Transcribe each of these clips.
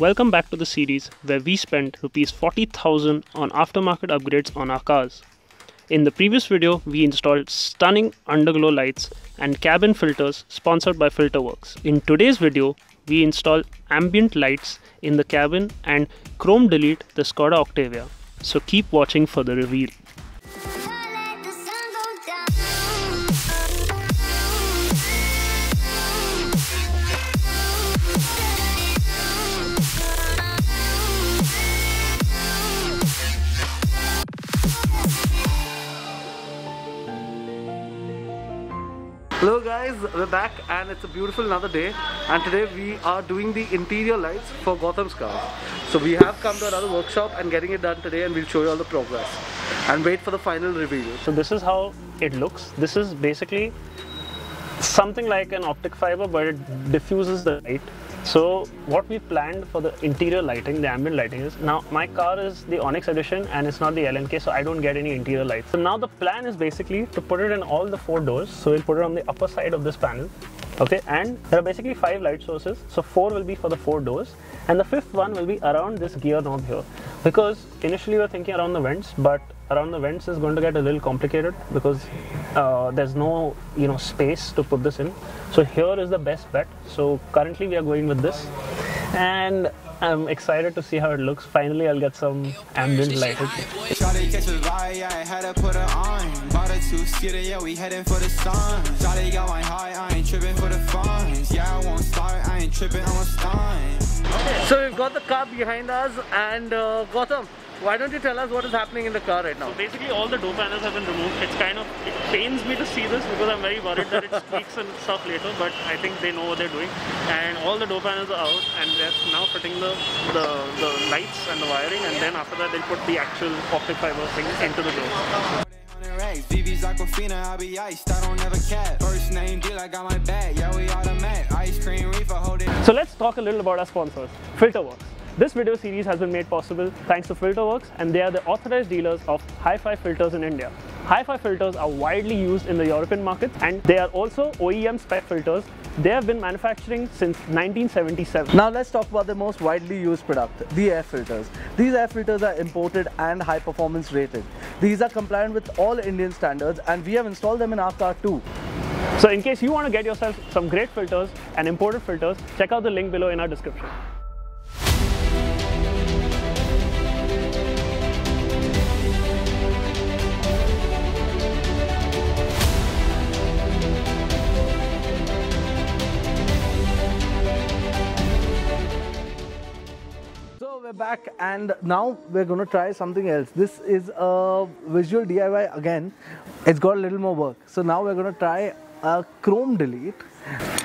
Welcome back to the series where we spent Rs 40,000 on aftermarket upgrades on our cars. In the previous video, we installed stunning underglow lights and cabin filters sponsored by FilterWorks. In today's video, we install ambient lights in the cabin and chrome delete the Skoda Octavia. So keep watching for the reveal. Hello guys, we're back and it's a beautiful another day, and today we are doing the interior lights for Gotham's cars. So we have come to another workshop and getting it done today, and we'll show you all the progress and wait for the final reveal. So this is how it looks. This is basically something like an optic fiber, but it diffuses the light. So what we planned for the interior lighting, the ambient lighting is, now my car is the Onyx edition and it's not the LNK, so I don't get any interior lights. So now the plan is basically to put it in all the 4 doors. So we'll put it on the upper side of this panel. Okay, and there are basically 5 light sources. So 4 will be for the 4 doors and the 5th one will be around this gear knob here. Because initially we were thinking around the vents, but around the vents is going to get a little complicated because there's no space to put this in. So here is the best bet. So currently we are going with this, and I'm excited to see how it looks. Finally I'll get some ambient lighting. So we've got the car behind us, and Gotham, why don't you tell us what is happening in the car right now? So basically all the door panels have been removed. It pains me to see this because I'm very worried that it squeaks and stuff later, but I think they know what they're doing. And all the door panels are out, and they're now fitting the lights and the wiring, and then after that they'll put the actual optic fiber thing into the door. VV's Aquafina, I be iced, I don't ever cap. First name deal, I got my bag, yeah, we automatic. Ice cream reefer, hold it. So let's talk a little about our sponsors, FilterWorks. This video series has been made possible thanks to FilterWorks, and they are the authorized dealers of hi-fi filters in India. Hi-fi filters are widely used in the European market, and they are also OEM spec filters. They have been manufacturing since 1977. Now let's talk about the most widely used product, the air filters. These air filters are imported and high performance rated. These are compliant with all Indian standards, and we have installed them in our car too. So in case you want to get yourself some great filters and imported filters, check out the link below in our description. We're back, and now we're going to try something else. This is a visual DIY again. It's got a little more work. So now we're going to try a chrome delete.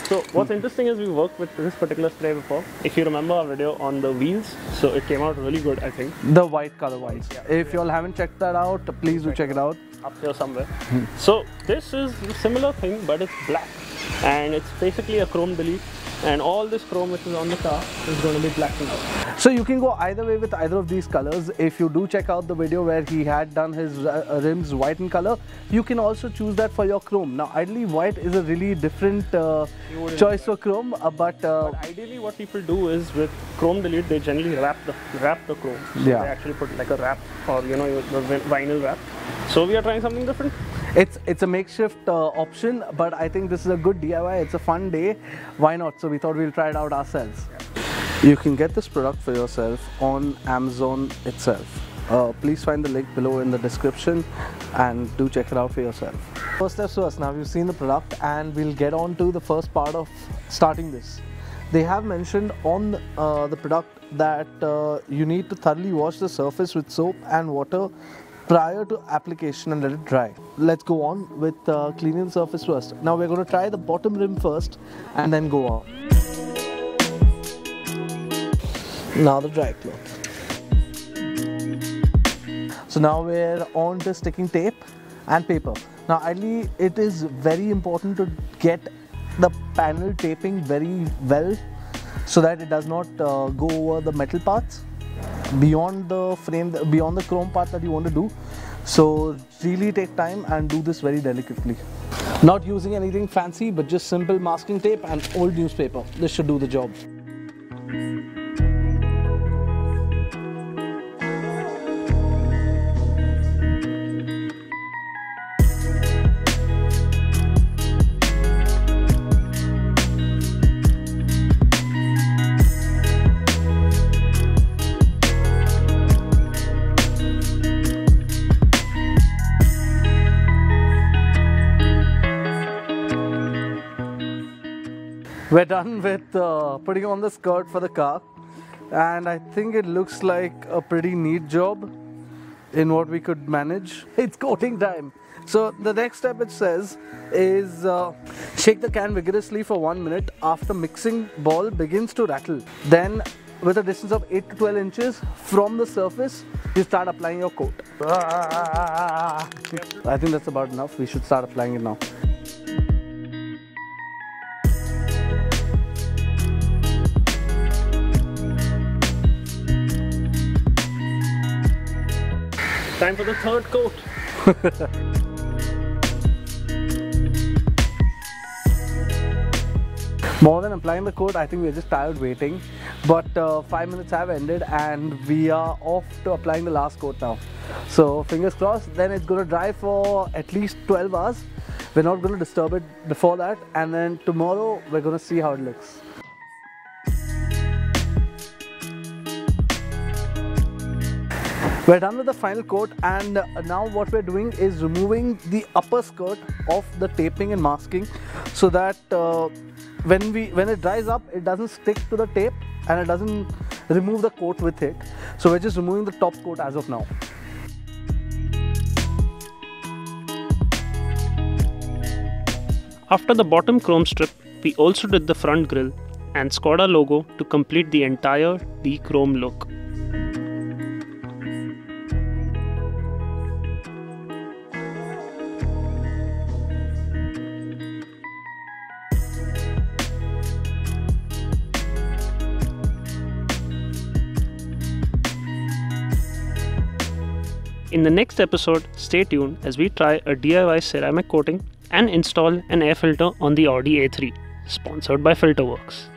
So what's interesting is we worked with this particular spray before. If you remember our video on the wheels, so it came out really good, I think. The white color ones. Yeah. If you all haven't checked that out, please do check it out. Up here somewhere. So this is a similar thing, but it's black, and it's basically a chrome delete. And all this chrome which is on the car is going to be blackened out. So you can go either way with either of these colors. If you do check out the video where he had done his rims white in color, you can also choose that for your chrome. Now ideally white is a really different choice for chrome, but ideally what people do is with chrome delete, they generally wrap the chrome. So yeah. They actually put like a wrap, or the vinyl wrap. So we are trying something different. It's a makeshift option, but I think this is a good DIY. It's a fun day. Why not? So we thought we'll try it out ourselves. Yeah. You can get this product for yourself on Amazon itself. Please find the link below in the description and do check it out for yourself. First steps first. Now you've seen the product, and we'll get on to the first part of starting this. They have mentioned on the product that you need to thoroughly wash the surface with soap and water prior to application and let it dry. Let's go on with cleaning the surface first. Now we're going to try the bottom rim first and then go on. Now the dry cloth. So now we're on to sticking tape and paper. Now ideally it is very important to get the panel taping very well so that it does not go over the metal parts beyond the frame, beyond the chrome part that you want to do. So really take time and do this very delicately. Not using anything fancy, but just simple masking tape and old newspaper. This should do the job. We're done with putting on the skirt for the car, and I think it looks like a pretty neat job in what we could manage. It's coating time. So the next step, it says, is shake the can vigorously for 1 minute. After mixing ball begins to rattle, then with a distance of 8 to 12 inches from the surface, you start applying your coat. I think that's about enough. We should start applying it now. Time for the third coat. More than applying the coat, I think we're just tired waiting. But 5 minutes have ended and we are off to applying the last coat now. So fingers crossed, then it's going to dry for at least 12 hours. We're not going to disturb it before that, and then tomorrow we're going to see how it looks. We're done with the final coat, and now what we're doing is removing the upper skirt of the taping and masking, so that when it dries up, it doesn't stick to the tape and it doesn't remove the coat with it. So we're just removing the top coat as of now. After the bottom chrome strip, we also did the front grille and Skoda logo to complete the entire de-chrome look. In the next episode, stay tuned as we try a DIY ceramic coating and install an air filter on the Audi A3, sponsored by Filterworks.